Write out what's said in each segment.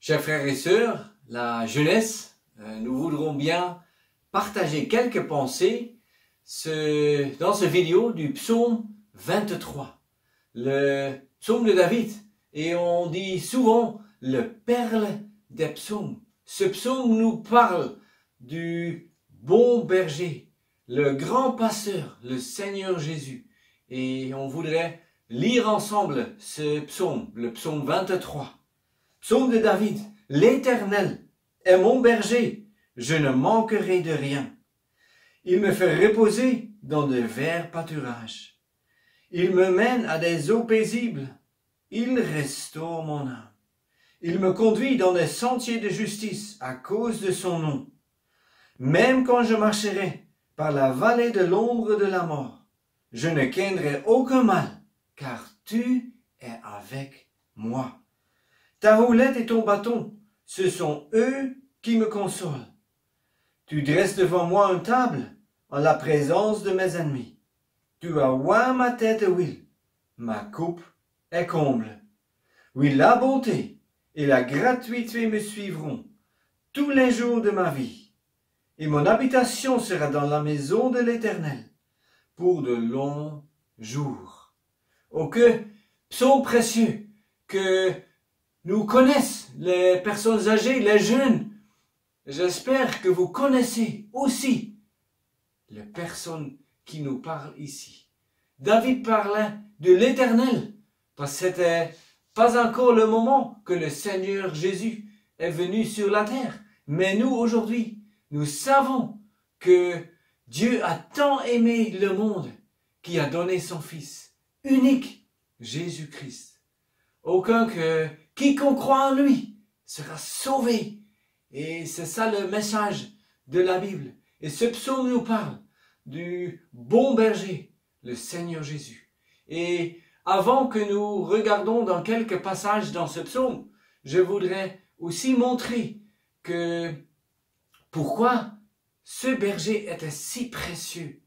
Chers frères et sœurs, la jeunesse, nous voudrons bien partager quelques pensées dans cette vidéo du psaume 23, le psaume de David. Et on dit souvent le perle des psaumes. Ce psaume nous parle du bon berger, le grand pasteur, le Seigneur Jésus. Et on voudrait lire ensemble ce psaume, le psaume 23. Psaume de David, l'Éternel est mon berger, je ne manquerai de rien. Il me fait reposer dans de verts pâturages. Il me mène à des eaux paisibles. Il restaure mon âme. Il me conduit dans des sentiers de justice à cause de son nom. Même quand je marcherai par la vallée de l'ombre de la mort, je ne craindrai aucun mal, car tu es avec moi. Ta houlette et ton bâton, ce sont eux qui me consolent. Tu dresses devant moi une table en la présence de mes ennemis. Tu as oint ma tête d'huile, ma coupe est comble. Oui, la bonté et la gratuité me suivront tous les jours de ma vie. Et mon habitation sera dans la maison de l'Éternel pour de longs jours. Oh, que psaume précieux que nous connaissons les personnes âgées, les jeunes. J'espère que vous connaissez aussi les personnes qui nous parlent ici. David parlait de l'Éternel, parce que c'était pas encore le moment que le Seigneur Jésus est venu sur la terre. Mais nous, aujourd'hui, nous savons que Dieu a tant aimé le monde qu'il a donné son Fils unique, Jésus-Christ. Quiconque croit en lui sera sauvé. Et c'est ça le message de la Bible. Et ce psaume nous parle du bon berger, le Seigneur Jésus. Et avant que nous regardons dans quelques passages dans ce psaume, je voudrais aussi montrer pourquoi ce berger était si précieux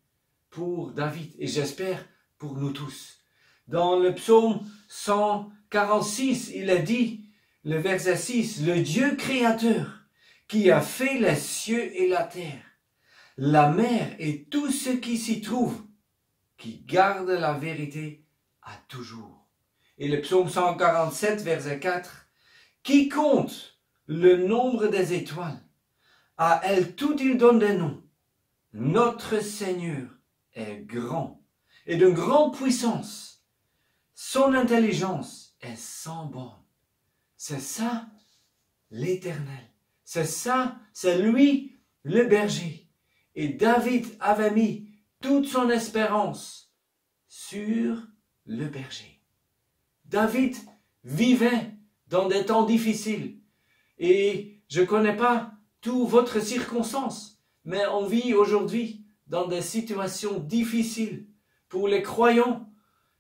pour David et j'espère pour nous tous. Dans le psaume 146, il est dit, le verset 6, le Dieu créateur qui a fait les cieux et la terre, la mer et tout ce qui s'y trouve, qui garde la vérité à toujours. Et le psaume 147, verset 4, qui compte le nombre des étoiles, à elles toutes il donne des noms. Notre Seigneur est grand et de grande puissance. Son intelligence est sans borne. C'est ça l'Éternel. C'est ça, c'est lui le berger. Et David avait mis toute son espérance sur le berger. David vivait dans des temps difficiles. Et je ne connais pas toutes votre circonstances, mais on vit aujourd'hui dans des situations difficiles pour les croyants.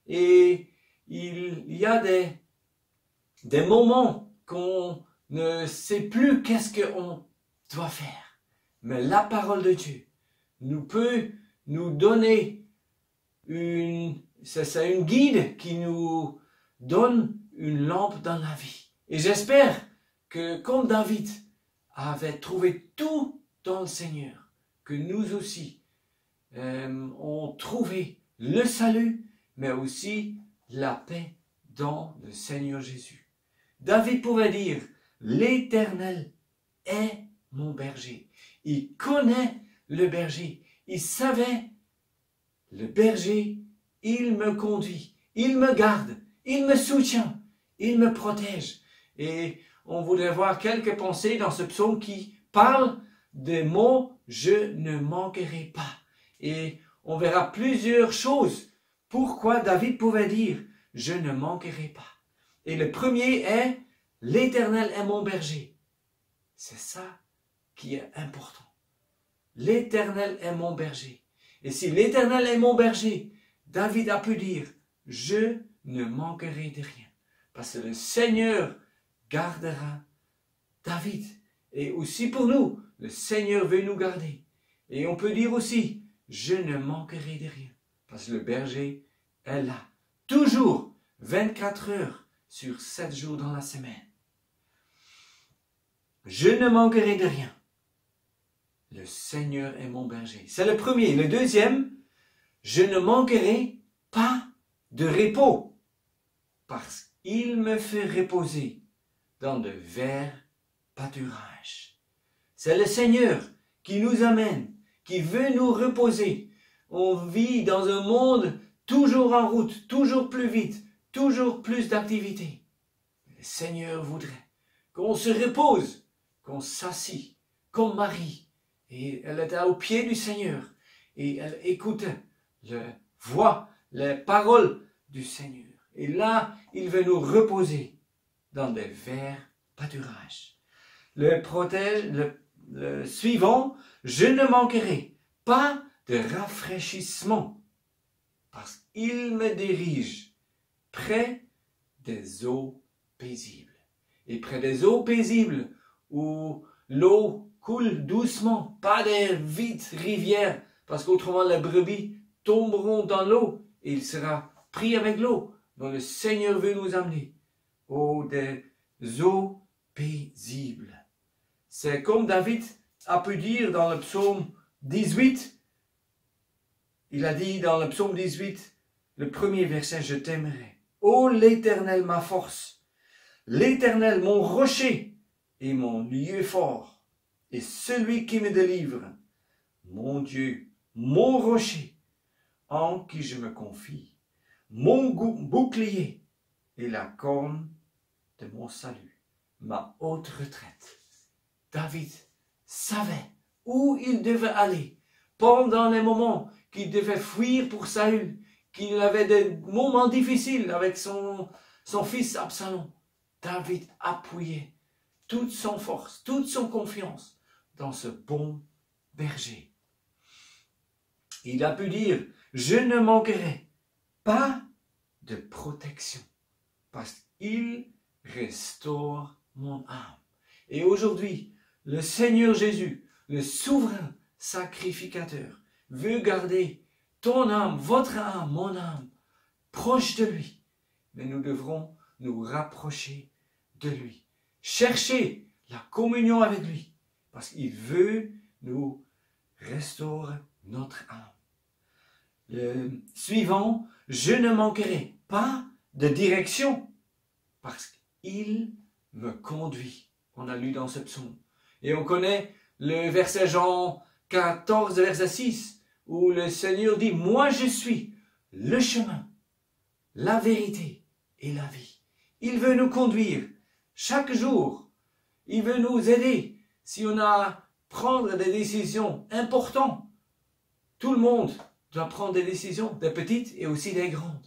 Et il y a des moments qu'on ne sait plus qu'est-ce qu'on doit faire. Mais la parole de Dieu peut nous donner c'est une guide qui nous donne une lampe dans la vie. Et j'espère que comme David avait trouvé tout dans le Seigneur, que nous aussi ont trouvé le salut, mais aussi la paix dans le Seigneur Jésus. David pouvait dire, l'Éternel est mon berger. Il connaît le berger. Il savait, le berger, il me conduit, il me garde, il me soutient, il me protège. Et on voudrait voir quelques pensées dans ce psaume qui parle des mots « je ne manquerai pas ». Et on verra plusieurs choses. Pourquoi David pouvait dire « je ne manquerai pas ». Et le premier est « l'Éternel est mon berger ». C'est ça qui est important. L'Éternel est mon berger. Et si l'Éternel est mon berger, David a pu dire « je ne manquerai de rien ». Parce que le Seigneur gardera David. Et aussi pour nous, le Seigneur veut nous garder. Et on peut dire aussi « je ne manquerai de rien ». Parce que le berger est là. Toujours 24 heures sur 7 jours dans la semaine. je ne manquerai de rien. Le Seigneur est mon berger. C'est le premier. Le deuxième, je ne manquerai pas de repos, parce qu'il me fait reposer dans de verts pâturages. C'est le Seigneur qui nous amène, qui veut nous reposer. On vit dans un monde toujours en route, toujours plus vite, toujours plus d'activité. Le Seigneur voudrait qu'on se repose, qu'on s'assit, comme Marie. Et elle était au pied du Seigneur et elle écoutait la voix, les paroles du Seigneur. Et là, il veut nous reposer dans des verts pâturages. Le suivant, je ne manquerai pas de rafraîchissement, parce qu'il me dirige près des eaux paisibles. Et près des eaux paisibles, où l'eau coule doucement, pas des vides rivières, parce qu'autrement les brebis tomberont dans l'eau et il sera pris avec l'eau. Donc le Seigneur veut nous amener aux des eaux paisibles. C'est comme David a pu dire dans le psaume 18. Il a dit dans le psaume 18, le premier verset, je t'aimerai. Ô l'Éternel, ma force, l'Éternel, mon rocher et mon lieu fort, et celui qui me délivre, mon Dieu, mon rocher, en qui je me confie, mon bouclier et la corne de mon salut, ma haute retraite. David savait où il devait aller pendant les moments qu'il devait fuir pour Saül, qu'il avait des moments difficiles avec son fils Absalom. David appuyait toute son force, toute son confiance dans ce bon berger. Il a pu dire, je ne manquerai pas de protection, parce qu'il restaure mon âme. Et aujourd'hui, le Seigneur Jésus, le souverain sacrificateur, veut garder ton âme, votre âme, mon âme, proche de lui. Mais nous devrons nous rapprocher de lui. Chercher la communion avec lui. Parce qu'il veut nous restaurer notre âme. Le suivant, je ne manquerai pas de direction. Parce qu'il me conduit. On a lu dans ce psaume. Et on connaît le verset Jean 14, verset 6, où le Seigneur dit, moi je suis le chemin, la vérité et la vie. Il veut nous conduire chaque jour. Il veut nous aider si on a à prendre des décisions importantes. Tout le monde doit prendre des décisions, des petites et aussi des grandes.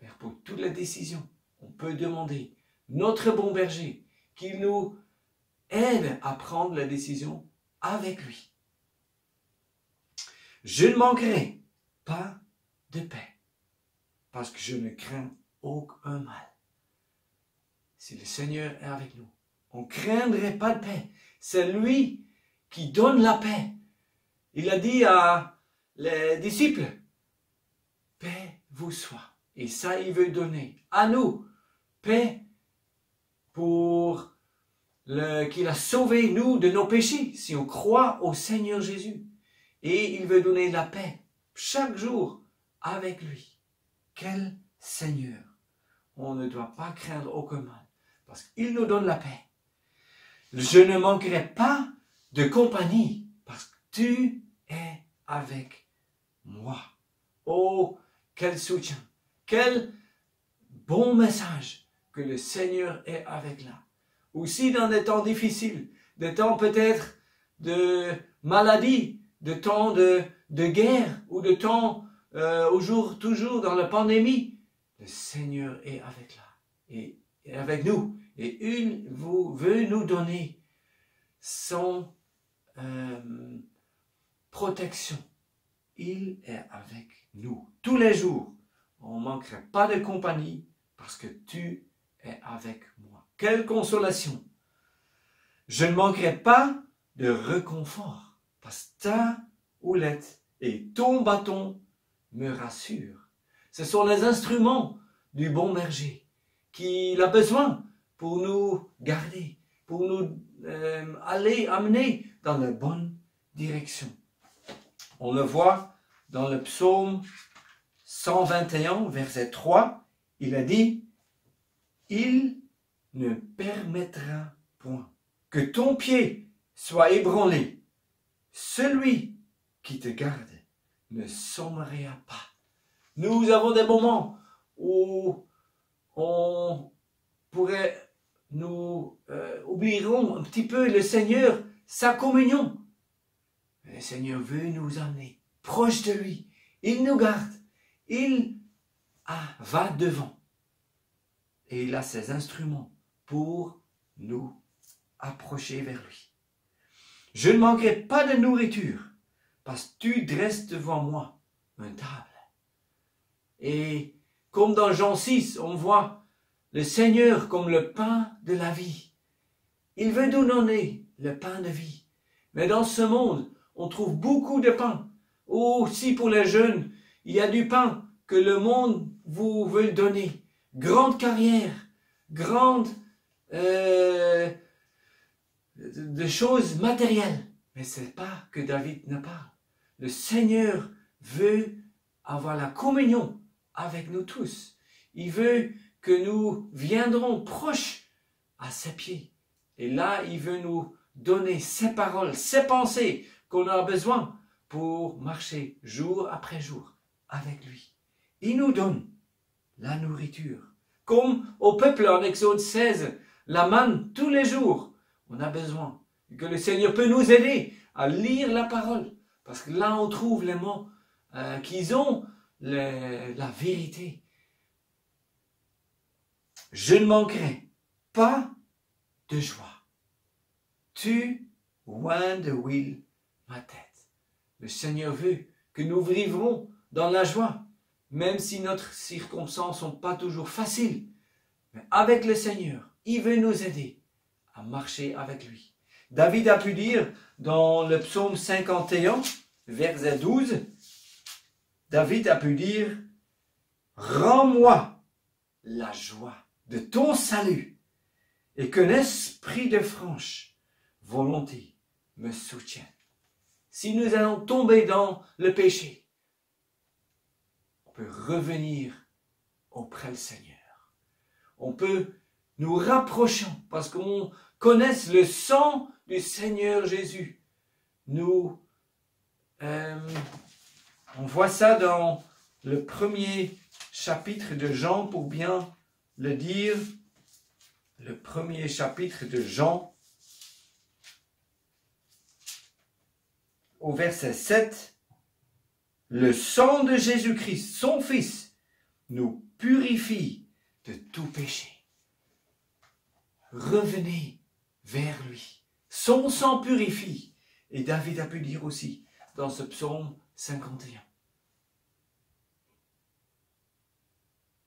Mais pour toutes les décisions, on peut demander notre bon berger qu'il nous aide à prendre la décision avec lui. Je ne manquerai pas de paix, parce que je ne crains aucun mal. Si le Seigneur est avec nous, on ne craindrait pas de paix. C'est lui qui donne la paix. Il a dit à les disciples, paix vous soit. Et ça, il veut donner à nous, paix pour qu'il a sauvé nous de nos péchés, si on croit au Seigneur Jésus. Et il veut donner la paix chaque jour avec lui. Quel Seigneur! On ne doit pas craindre aucun mal, parce qu'il nous donne la paix. Je ne manquerai pas de compagnie, parce que tu es avec moi. Oh, quel soutien! Quel bon message que le Seigneur est avec là. Aussi dans des temps difficiles, des temps peut-être de maladie, de temps de guerre ou de temps toujours dans la pandémie, le Seigneur est avec là et avec nous et il veut nous donner son protection. Il est avec nous tous les jours. On ne manquerait pas de compagnie parce que tu es avec moi. Quelle consolation! Je ne manquerai pas de réconfort parce que ta houlette et ton bâton me rassurent. Ce sont les instruments du bon berger qu'il a besoin pour nous garder, pour nous amener dans la bonne direction. On le voit dans le psaume 121, verset 3, il a dit « Il ne permettra point que ton pied soit ébranlé. Celui qui te garde ne sommeillera pas. » Nous avons des moments où on pourrait, nous oublierons un petit peu le Seigneur, sa communion. Le Seigneur veut nous amener proche de lui. Il nous garde. Il va devant. Et il a ses instruments pour nous approcher vers lui. Je ne manquerai pas de nourriture, parce que tu dresses devant moi une table. Et comme dans Jean 6, on voit le Seigneur comme le pain de la vie. Il veut nous donner le pain de vie. Mais dans ce monde, on trouve beaucoup de pain. Aussi pour les jeunes, il y a du pain que le monde vous veut donner. Grande carrière, grande de choses matérielles. Mais ce n'est pas que David ne parle. Le Seigneur veut avoir la communion avec nous tous. Il veut que nous viendrons proches à ses pieds. Et là, il veut nous donner ses paroles, ses pensées qu'on a besoin pour marcher jour après jour avec lui. Il nous donne la nourriture. Comme au peuple en Exode 16, la manne tous les jours. On a besoin que le Seigneur peut nous aider à lire la parole. Parce que là, on trouve les mots qui ont la vérité. Je ne manquerai pas de joie. Tu oins de huile ma tête. Le Seigneur veut que nous vivrons dans la joie, même si nos circonstances ne sont pas toujours faciles. Mais avec le Seigneur, il veut nous aider à marcher avec lui. David a pu dire dans le psaume 51, verset 12, David a pu dire « Rends-moi la joie de ton salut et qu'un esprit de franche volonté me soutienne. » Si nous allons tomber dans le péché, on peut revenir auprès du Seigneur. On peut nous rapprocher parce qu'on connaît le sang du Seigneur Jésus. On voit ça dans le premier chapitre de Jean, pour bien le dire. Le premier chapitre de Jean, au verset 7, le sang de Jésus-Christ, son Fils, nous purifie de tout péché. Revenez vers lui. Son sang purifie. Et David a pu dire aussi dans ce psaume 51.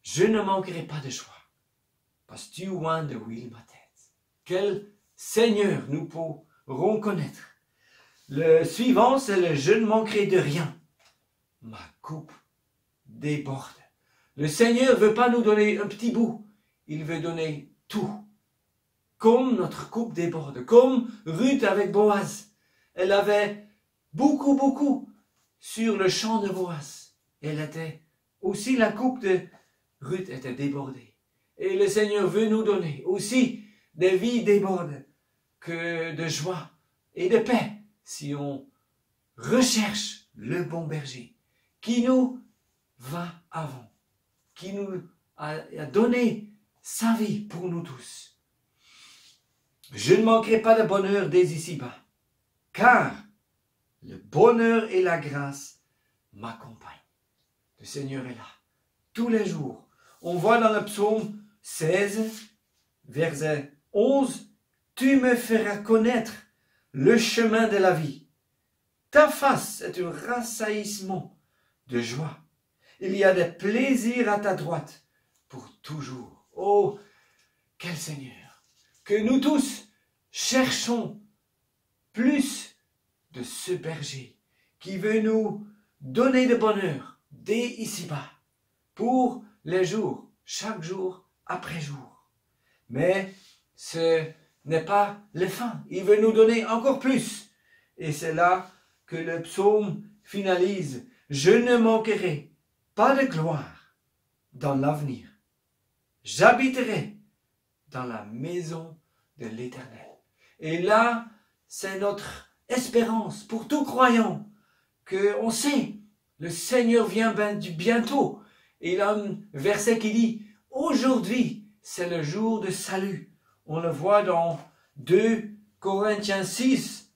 Je ne manquerai pas de joie, parce que tu oins de huile ma tête. Quel Seigneur nous pourrons connaître. Le suivant, c'est le « je ne manquerai de rien ». Ma coupe déborde. Le Seigneur ne veut pas nous donner un petit bout. Il veut donner tout. Comme notre coupe déborde. Comme Ruth avec Boaz. Elle avait beaucoup sur le champ de Boaz. Elle était aussi, la coupe de Ruth était débordée. Et le Seigneur veut nous donner aussi des vies débordantes que de joie et de paix si on recherche le bon berger qui nous va avant, qui nous a donné sa vie pour nous tous. Je ne manquerai pas de bonheur dès ici-bas, car le bonheur et la grâce m'accompagnent. Le Seigneur est là, tous les jours. On voit dans le psaume 16, verset 11, « Tu me feras connaître le chemin de la vie. Ta face est un rassaillissement de joie. Il y a des plaisirs à ta droite pour toujours. » Oh, quel Seigneur! Que nous tous cherchons plus de ce berger qui veut nous donner de bonheur dès ici-bas pour les jours, chaque jour après jour. Mais ce n'est pas la fin. Il veut nous donner encore plus. Et c'est là que le psaume finalise. Je ne manquerai pas de gloire dans l'avenir. J'habiterai dans la maison de l'Éternel. Et là, c'est notre espérance pour tout croyant qu'on sait, le Seigneur vient bientôt. Et il a un verset qui dit, aujourd'hui, c'est le jour de salut. On le voit dans 2 Corinthiens 6,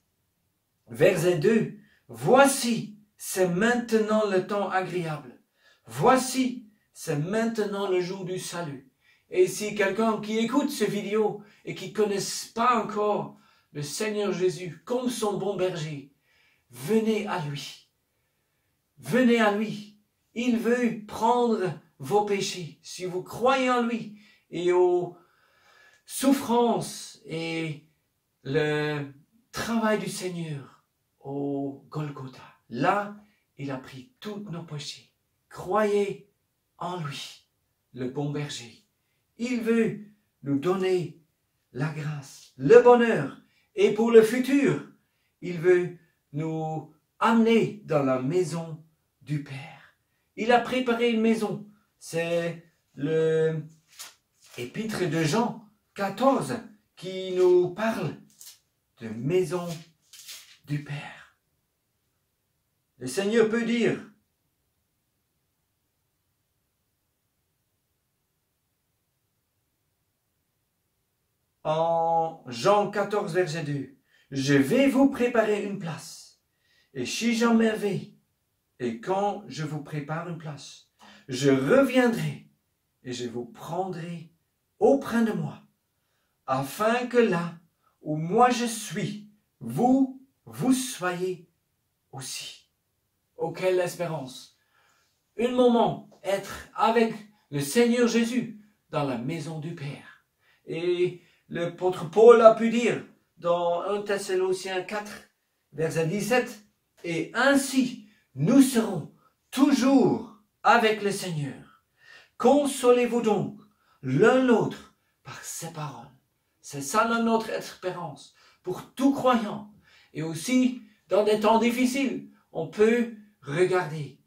verset 2. Voici, c'est maintenant le temps agréable. Voici, c'est maintenant le jour du salut. Et si quelqu'un qui écoute cette vidéo et qui ne connaît pas encore le Seigneur Jésus comme son bon berger, venez à lui. Venez à lui. Il veut prendre vos péchés. Si vous croyez en lui et aux souffrances et le travail du Seigneur au Golgotha, là, il a pris tous nos péchés. Croyez en lui, le bon berger. Il veut nous donner la grâce, le bonheur. Et pour le futur, il veut nous amener dans la maison du Père. Il a préparé une maison. C'est l'épître de Jean 14 qui nous parle de maison du Père. Le Seigneur peut dire, en Jean 14, verset 2, « Je vais vous préparer une place, et si j'en vais, et quand je vous prépare une place, je reviendrai, et je vous prendrai auprès de moi, afin que là où moi je suis, vous soyez aussi. » Oh, quelle espérance! Un moment, être avec le Seigneur Jésus dans la maison du Père. Et l'apôtre Paul a pu dire dans 1 Thessaloniciens 4, verset 17, « Et ainsi, nous serons toujours avec le Seigneur. Consolez-vous donc l'un l'autre par ces paroles. » C'est ça notre espérance pour tout croyant. Et aussi, dans des temps difficiles, on peut regarder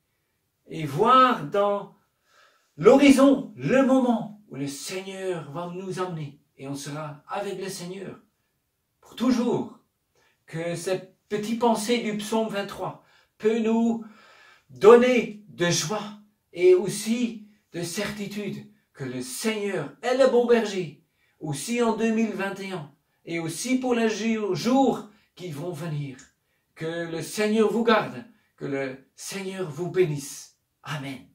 et voir dans l'horizon le moment où le Seigneur va nous emmener. Et on sera avec le Seigneur pour toujours. Que cette petite pensée du psaume 23 peut nous donner de joie et aussi de certitude que le Seigneur est le bon berger, aussi en 2021 et aussi pour les jours qui vont venir. Que le Seigneur vous garde, que le Seigneur vous bénisse. Amen.